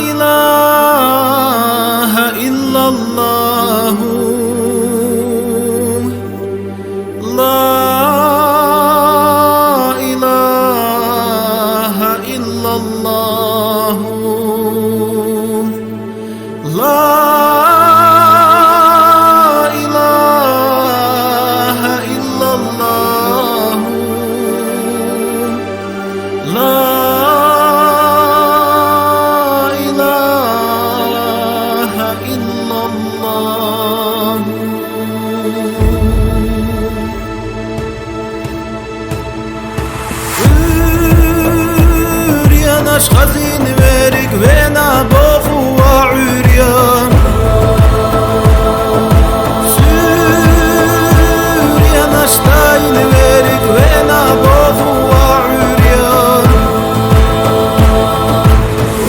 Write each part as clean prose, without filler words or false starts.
إله إلا الله لا إله إلا الله لا إله إلا الله لا إله إلا الله. Üryaş hazin verik ve nabohu ve üryan Süryaş tayin verik ve nabohu ve üryan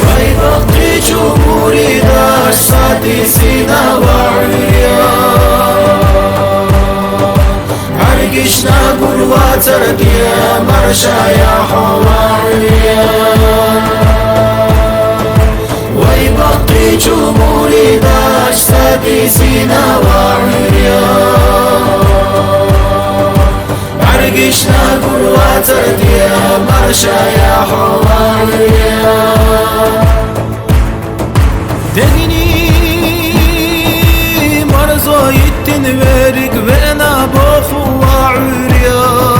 Vay bakti cumhuri daş sadisina ve üryan Hargişna gurva tardiye marşaya hava ويبقي جمهوري داش سادسنا وعريان عرقشنا قلوة ترديا مرشا يا حواريان ديني مرزو يتن بيرك بينا بوخو وعريان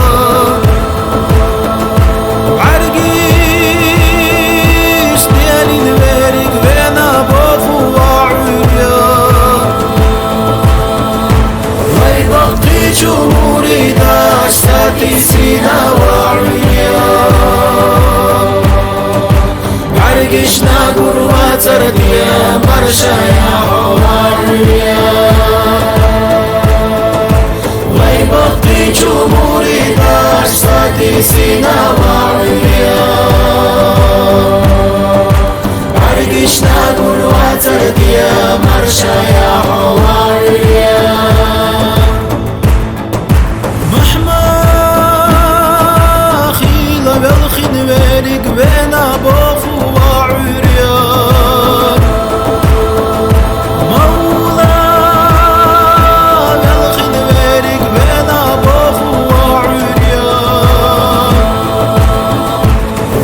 جمهوري داش سادسنا وعريان عرقشنا قروة ترديا مرشا يا حواريان ويبقي جمهوري داش سادسنا وعريان عرقشنا قروة ترديا مرشا يا حواريان بالخن ويرك بينا بوخو وعريان مولا بالخن ويرك بينا بوخو وعريان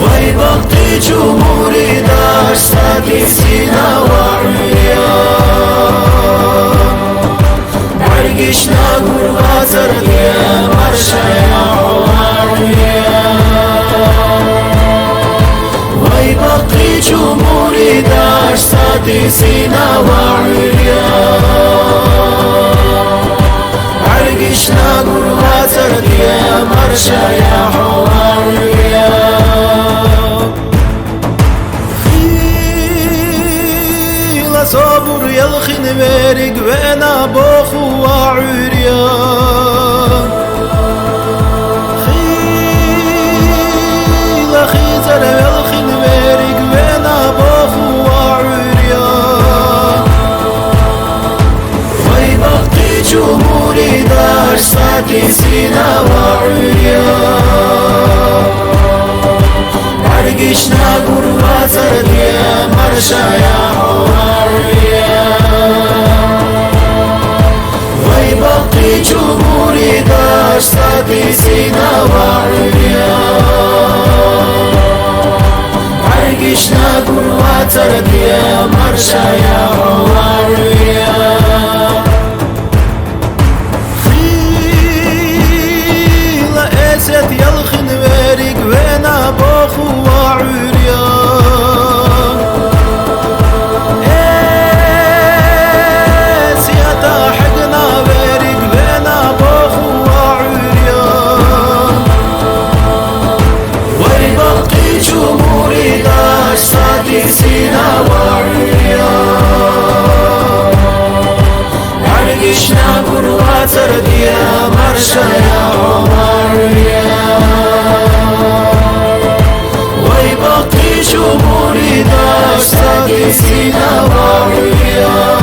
ويبقي جمهوري داش سادسنا وعريان عرقشنا قربة ترديا مرشا يا ويبقي جمهوري داش سادسنا وعريان عرقشنا قربة ترديا مرشا يا حواريان خيل صبر يلخن بيرك بينا بوخو وعريان خيزر يلخن بيرك بينا بوخو وعريان ويبقي جمهوري داش سادسنا وعريان عرقشنا قربة ترديا مرشا يا حواريان ويبقي جمهوري داش سادسنا وعريان عرقشنا قلوة ترديا مرشا يا حواريان خيل اسد يلخن بيرك بينا بوخو وعريان اسياتا حقنا بيرك بينا بوخو وعريان ويبقي جمهوري داش سادسنا وعريان عرقشنا قلوة ترديا مرشا يا حواريان ويبقي جمهوري داش سادسنا وعريان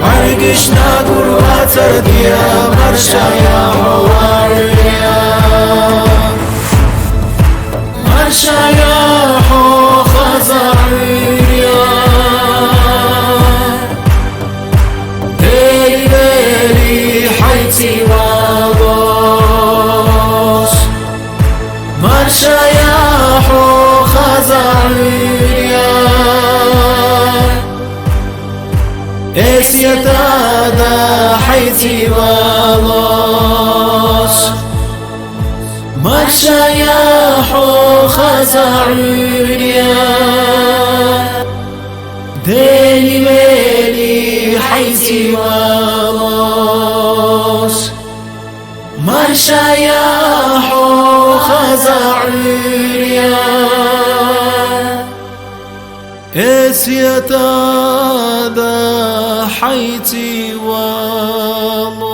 عرقشنا قلوة ترديا مرشا يا حواريان الشياح خزعيريا اسيتادا حيتي والاش ما الشياح خزعيريا ديني ميلي حيتي والاش ما الشياح خزعيريا اسيتادا حيتي والله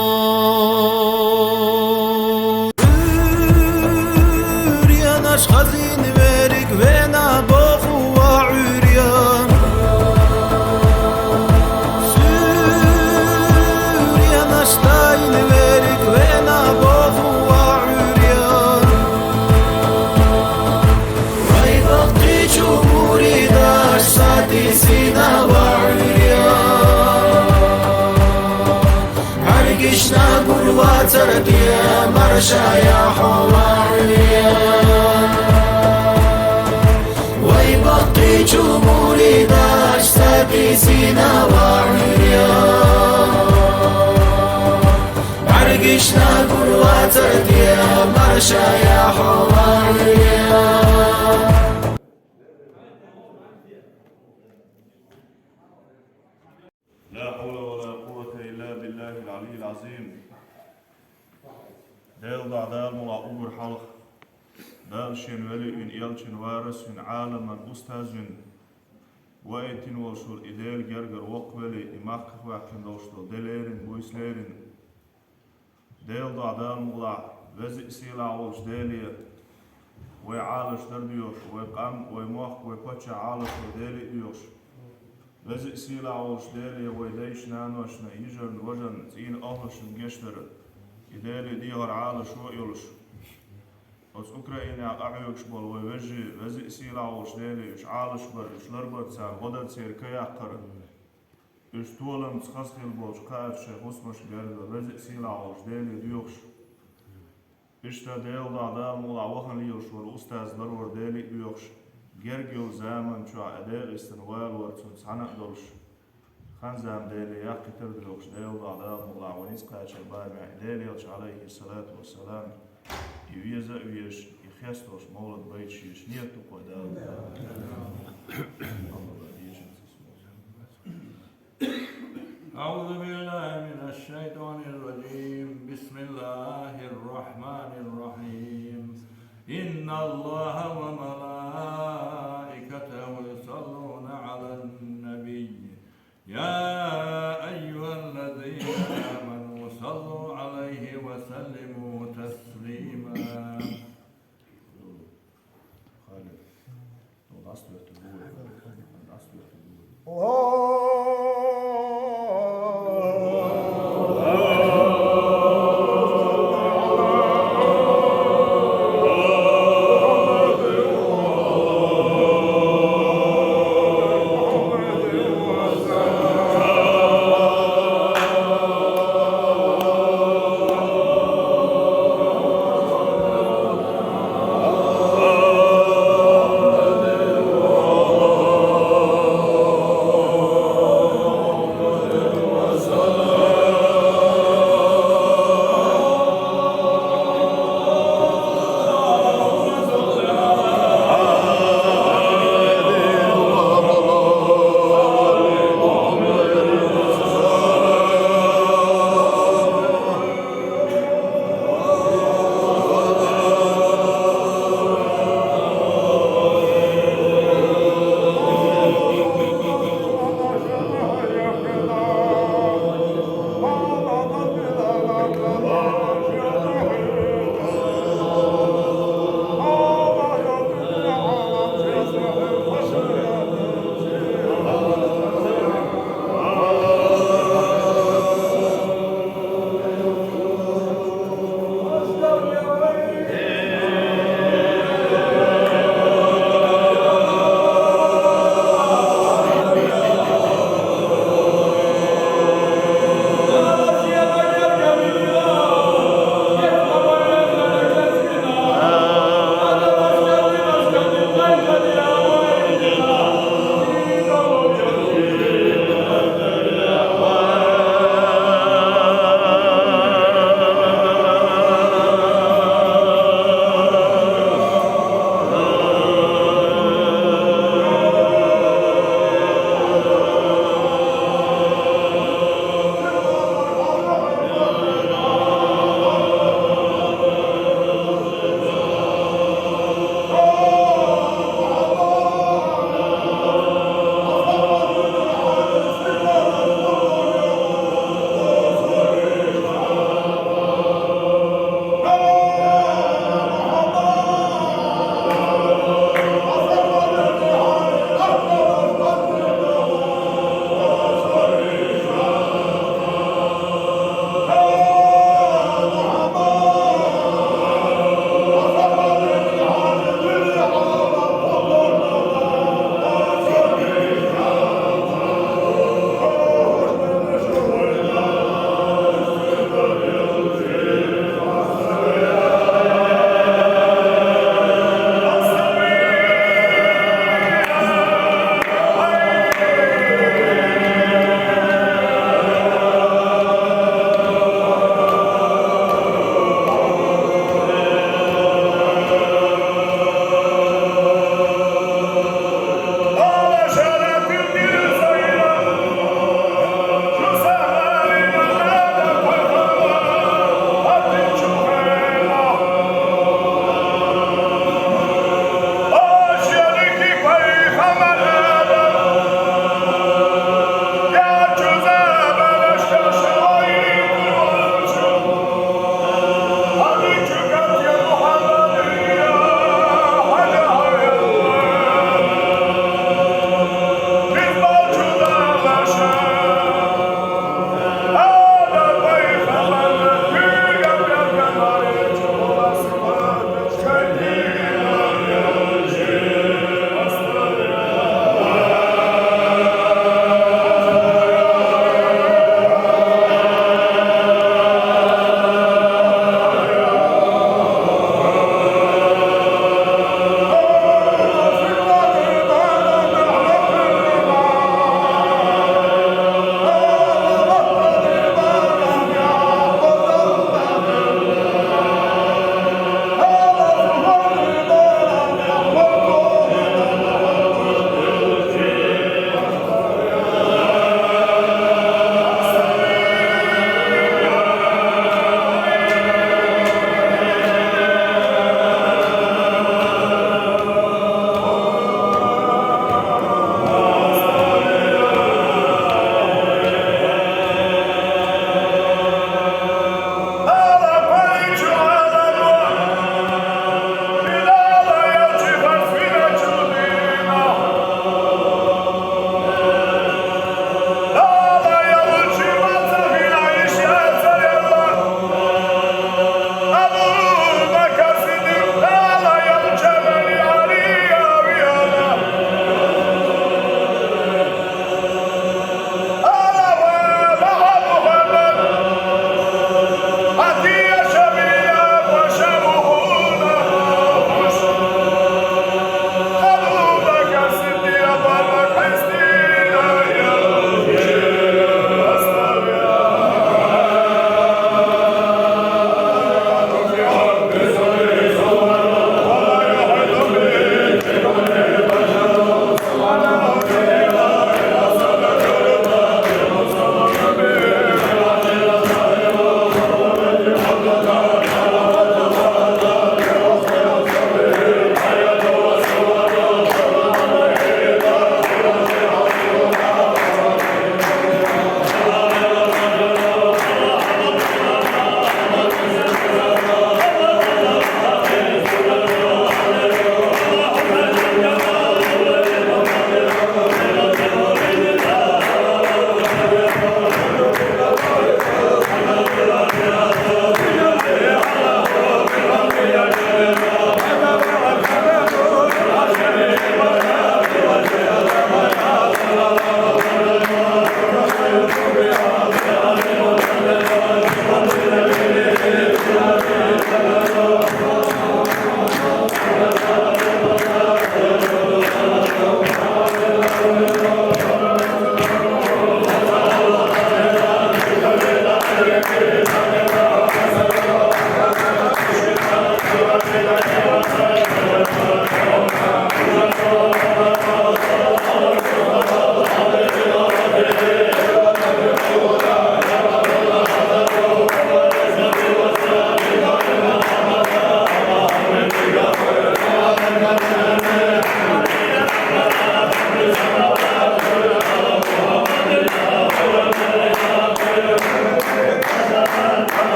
عريان اش خزين بارك بينا بوخو وعريان سوريان اش تاين بارك بينا بوخو وعريان ويبقي جمهوري داش ساتي سينا وعريان عرقشنا قلوات رديا مرشا يا حواريان ويبقي جمهوري داش ساتي سينا وعريان عرقشنا قلوات رديا مرشا يا حواريان لا حول ولا قوة إلا بالله العلي العظيم. ديل دعدال ملاقور حلق دالشين ولي إن إلشين وارس إن عالما أستاذين وإتين وشول إديل جرجر وقبلي إماك واحد دوشتو دليرين بويسليرين ديل دعدال ملا وزي سيلا عوش ديلية ويعالش درديوش ويقام ويموخ ويقوتش عالش وديلي ديوش وزي سيلا عوش ديلي ويديش نانوشنا يجرن وجن زين أهلشن جشتر إديلي ديهر عالش ويولش وز أوكرانيا أعيوش بول ويوجي وزي سيلا عوش ديلي إش عالش بر إش لربط سان غدر سير كياقر إش طولم تخسخل بولش قاعد شيخ اسمش بيرد وزي سيلا عوش ديلي ديوش إشتا ديل دعدال مولا وخن ليوش والأستاذ درور ديلي ديوش جرجو زامن شو أداء استنوال ورتون سنة دولش خان زام ديلي يقي تردلوش ديل دعدال مولا ونيس قاعدش البايمع ديلي يلش عليه الصلاة والسلام يويزا ويش يخيستوش مولد بيتشيش نيتو قدال أعوذ بالله من الشيطان الرجيم بسم الله الرحمن الرحيم إن الله وملائكته يصلون على النبي يا أيها الذين آمنوا صلوا عليه وسلموا تسليما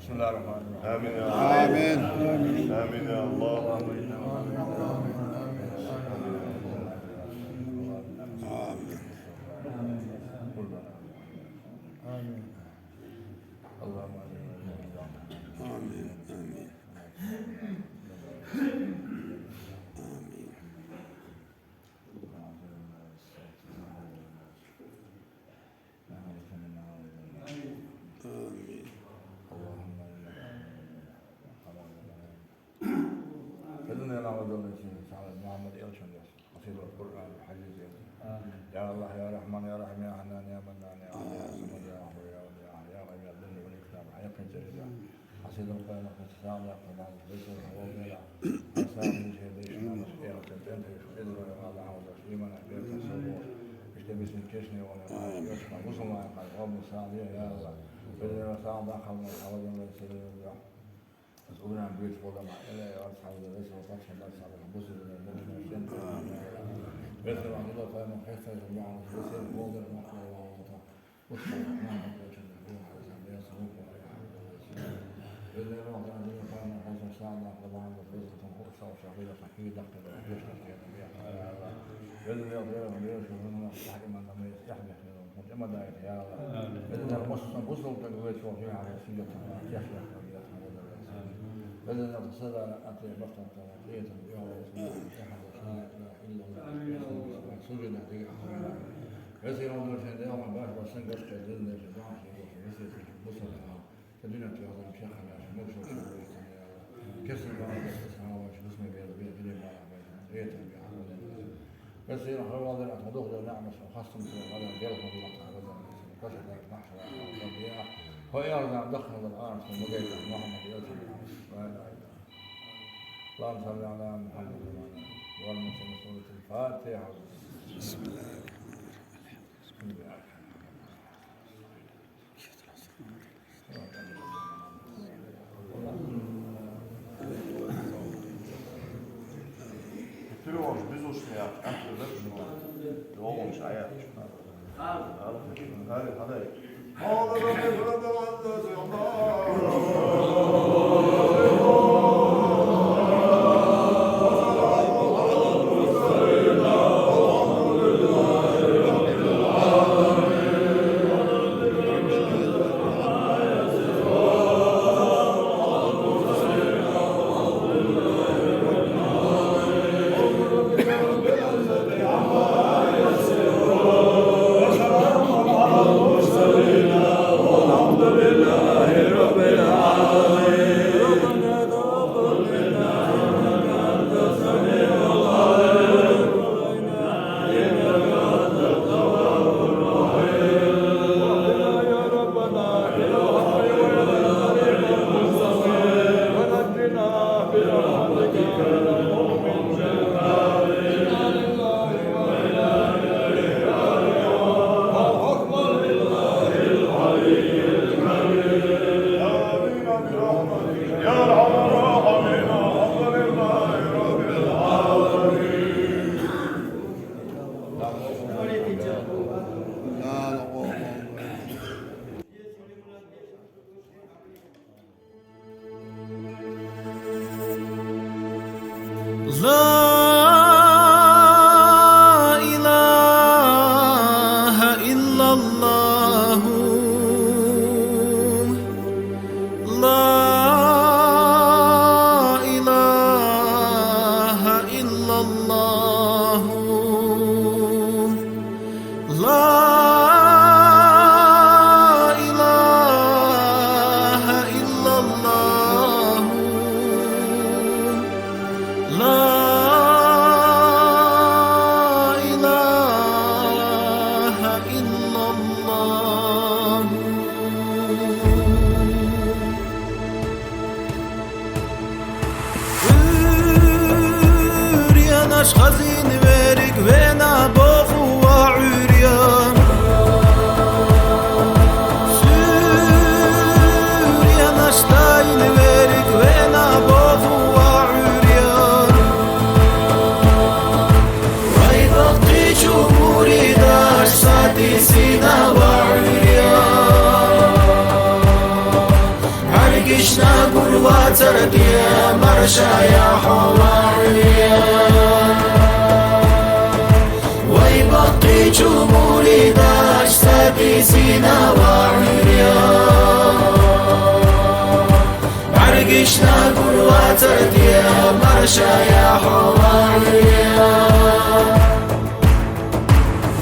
بسم الله الرحمن الرحيم. آمين يا الله. آمين آمين يا الله. فإننا نعوذ بالله من شر محمد إلشن قصيد القرآن الحديث. يا الله يا رحمن يا رحيم يا حنان يا منان يا علي يا صمد يا غفور يا ولي يا غني يا ذل والإكرام حياة جليلة قصيد القرآن والسلام يا قرآن ليس الحوض لا أسلام من شيء ليش ما نسقيه وتبين إذن ويقال عوض إيمانا بيرك الصبور اشتبس الكشني ولا يشفى وصلنا قال رب السعدية يا الله بدنا وسعد داخل من الحوض من سبيل الله مسؤولين عن بيت فوق مع إلى أصحاب ليس وفتح الله صالح بوسر من المدن والجنة بيت عن الله قال من حيث يجمع بوسر موضع المحور ووضع وصل ما عند الجنة روح على يسوع إذا ما كان من قام حيث سعد طبعا بفرصة فرصة وشهيدة صحيح دقة يشتغل في الطبيعة إذا يغير ويشوف من الصحيح من لم يستحمل إما دايت يا الله إذا وصل تقويت وفيها على سيدة يخلق بدل أن تصل على أطيع بطن تنقية بيوم الإسلام أحد لا إله إلا الله سجد في أحوال يسير الله في اليوم الباش وسن قصة ذل جدعان في روح يسير في بصر تدين في هذا المشيخ على شموش وشموش كسر بعض الإسلام وشموس بيد بيد بعض بيد بأحوال يسير هو هذا الأطمدوخ لنعمة وخاصة في هذا الجلد والمقطع كسر المحشر والضياء هو يرضى دخل الآن في مجيء محمد يوسف اللهم صل على محمد وعلى آله سورة الفاتحة. بسم الله الرحمن Ty už vyzušný a to začnu. Dovolím sa ja. Hádej. خزين ويرك وينا بوخو وعريان سوريا نشتاين ويرك وينا بوخو وعريان ويضغطي جمهوري داش سادي سينا وعريان واترك يا مرشا يا حواريا ويبقي جمهوري داشتكي سينا وعريا عرقشنا قول واترك يا مرشا يا حواريا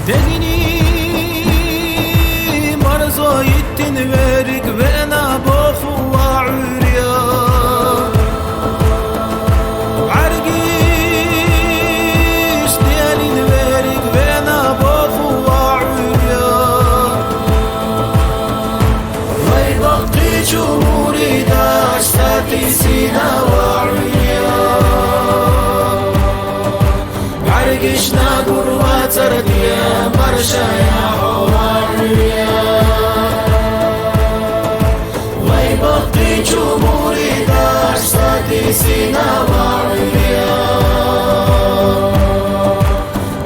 دقني مرزو يتنورق بينا بوخو وعريا عرقش ديالي نورق بينا بوخو وعريا ويبقي جمهوري داشتكي سينا وعريا عرقشنا قول واترك يا مرشا يا حواريا ويبقي جمهوري داشتكي سينا وعريا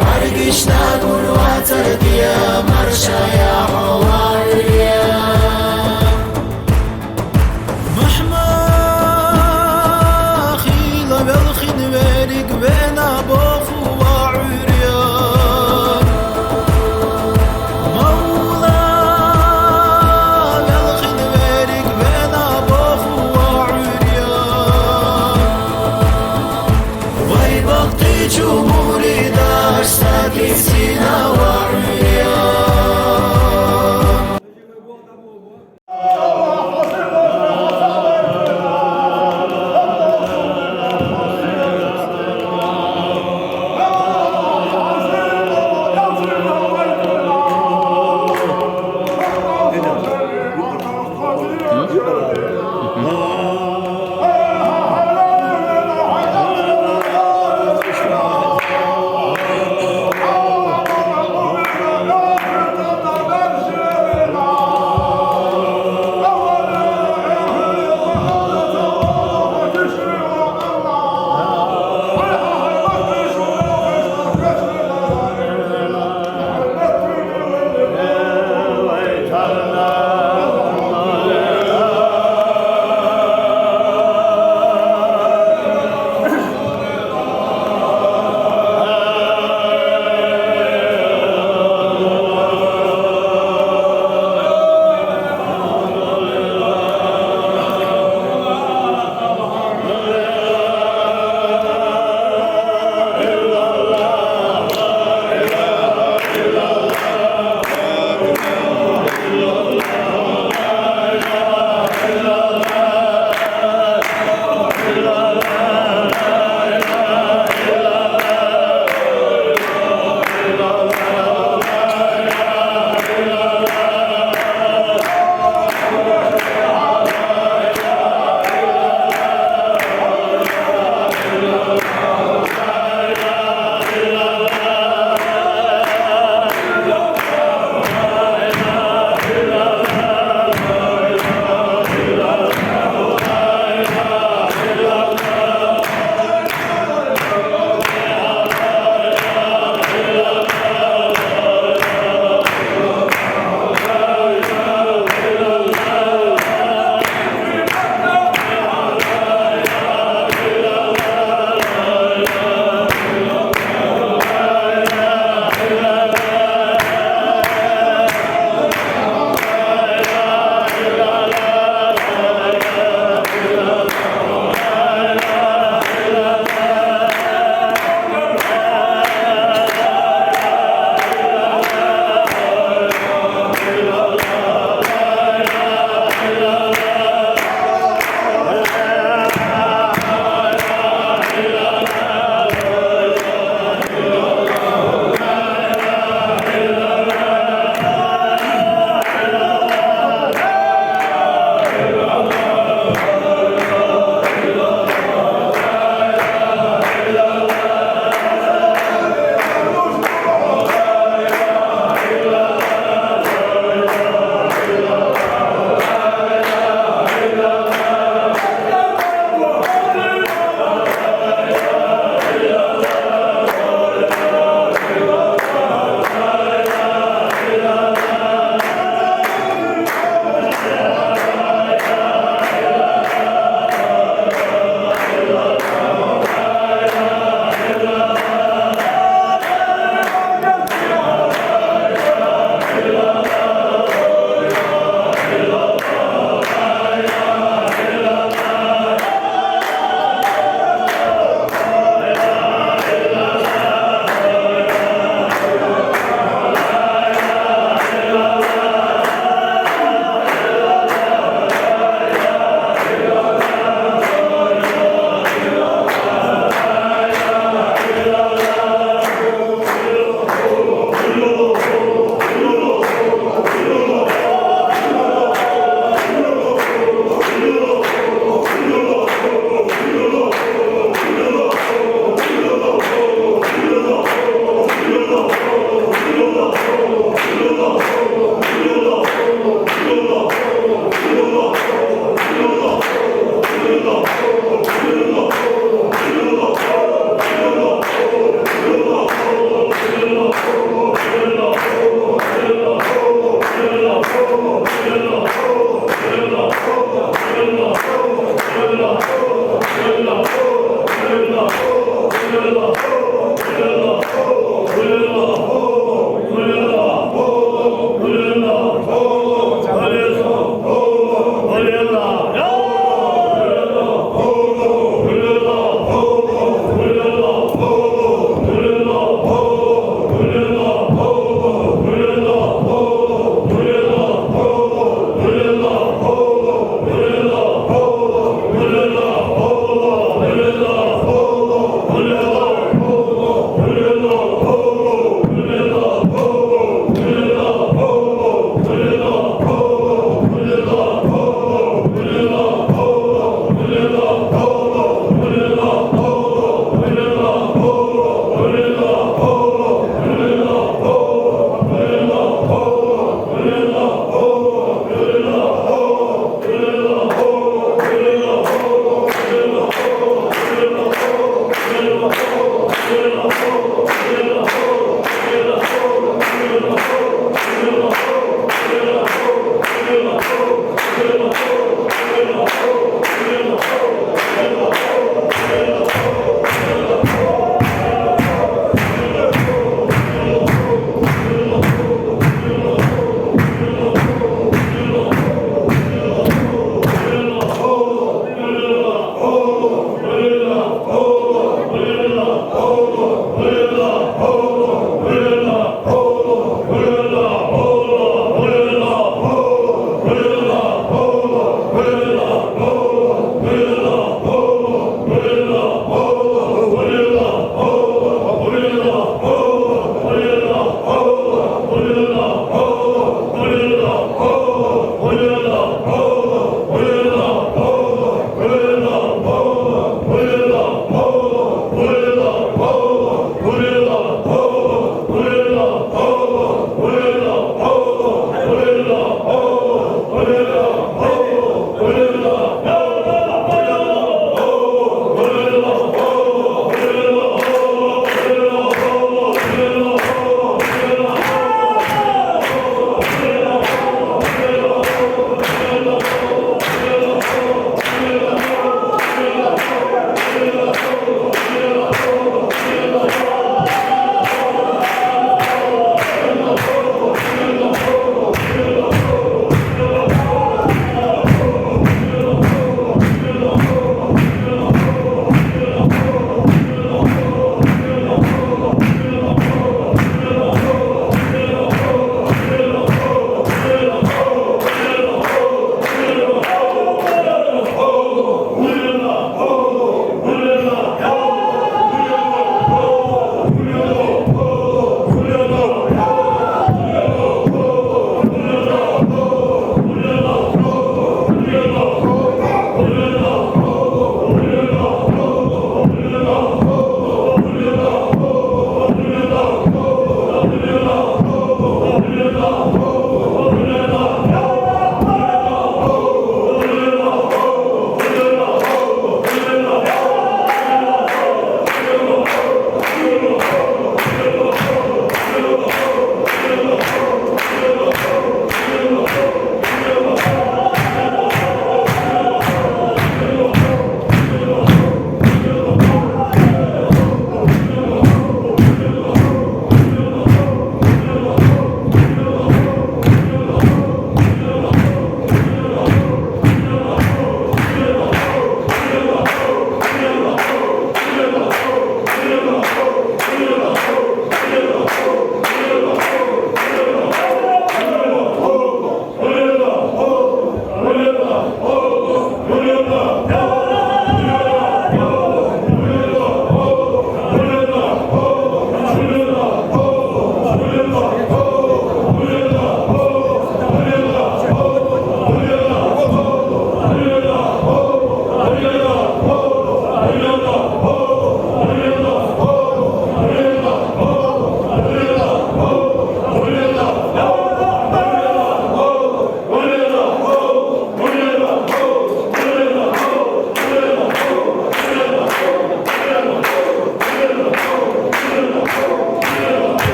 عرقشنا قول واترك يا مرشا يا حواريا مهما خيلة بالخن وارق بينا بوخو وعريا مولا بالخن وارق بينا بوخو وعريا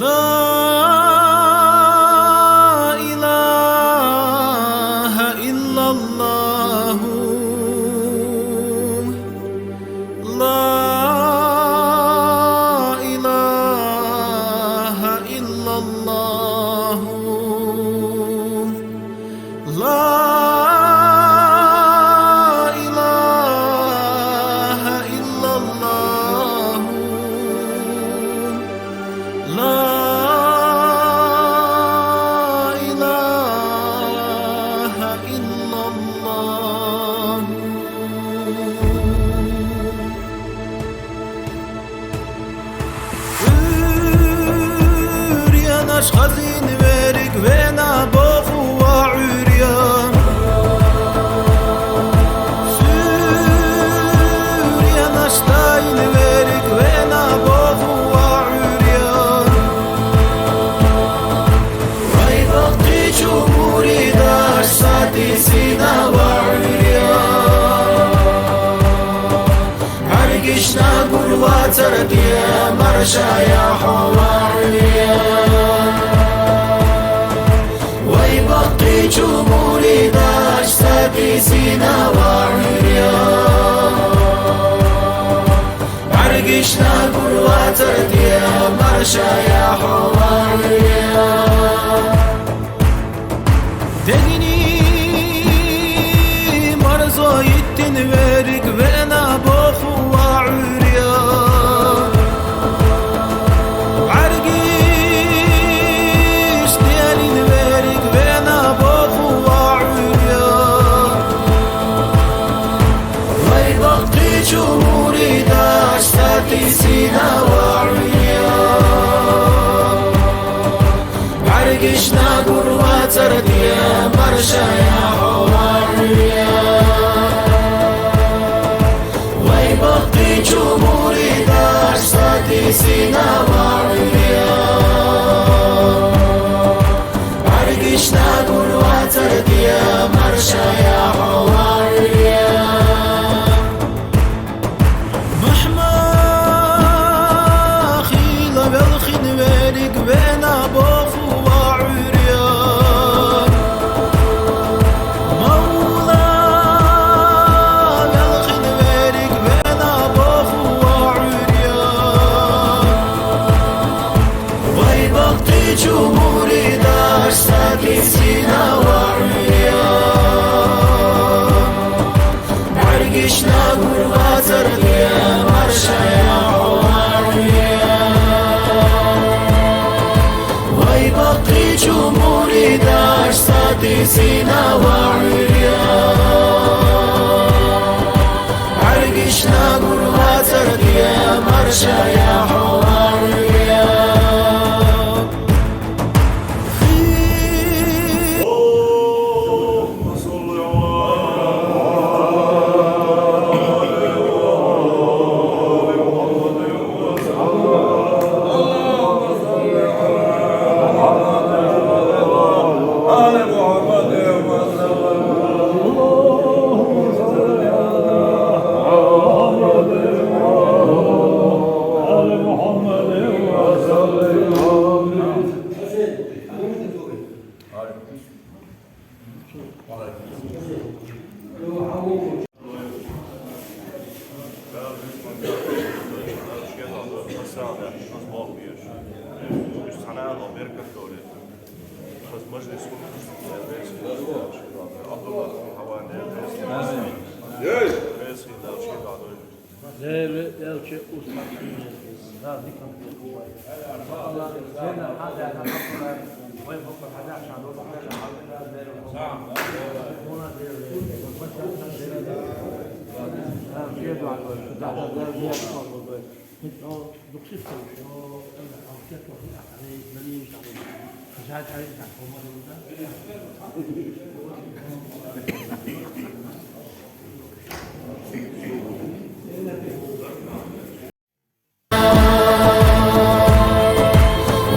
La ilahe illallah. La ilahe illallah. La ilahe illallah. La خزين ويرك وينا بوخو وعريان سوريا نشتاين ويرك وينا بوخو وعريان ويبقي جمهوري داش ساتي سينا وعريان عرقشنا قلوات رقيا مرشا يا حواريان جمهوري داش ساتي سينا وعريان عرقشنا قلوات رديا مرشا يا حواريان ديني مرزو يتن ويرك وينا بوخو وعريان عرقش ديالين ويرك وينا بوخو جمهوري داش ساتي سينا وعريان عرقشنا قروة مرقشنا قول وترديا مرشا يا حواريا محما خيلة بالخن بينك بين أبوخ وعريان مولا بالخن بينك بين أبوخ وعريان ويبقي جمهوري داش ساكتين مرقشنا قول وترديا مرشا يا حواريا ويبقي جمهوري داش سادسينا وعريا مرقشنا قول وترديا مرشا يا حواريا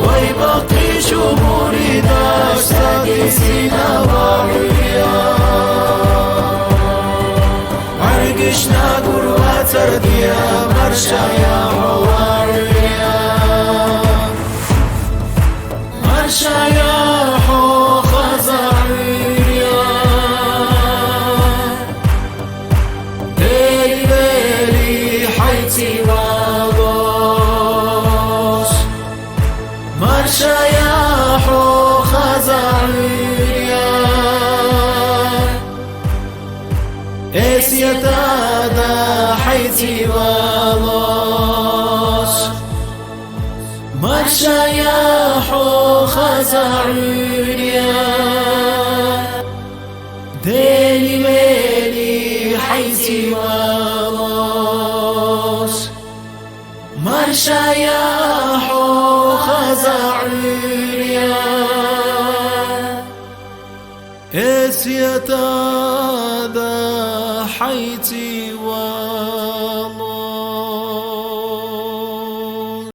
ويبقي جمهوري داش ساكتين وعريا مرقشنا قول وترديا مرشا يا حواريا مرشا يا حو خزعيريا ديلي بيلي حيتي واغوش مرشا يا حو خزعيريا اسيتادا حيتي واغوش مرشا يا حو خزعيريا ديلي ميلي حيتي واغوش مرشا يا حو خزعيريا اسيتادا حيتي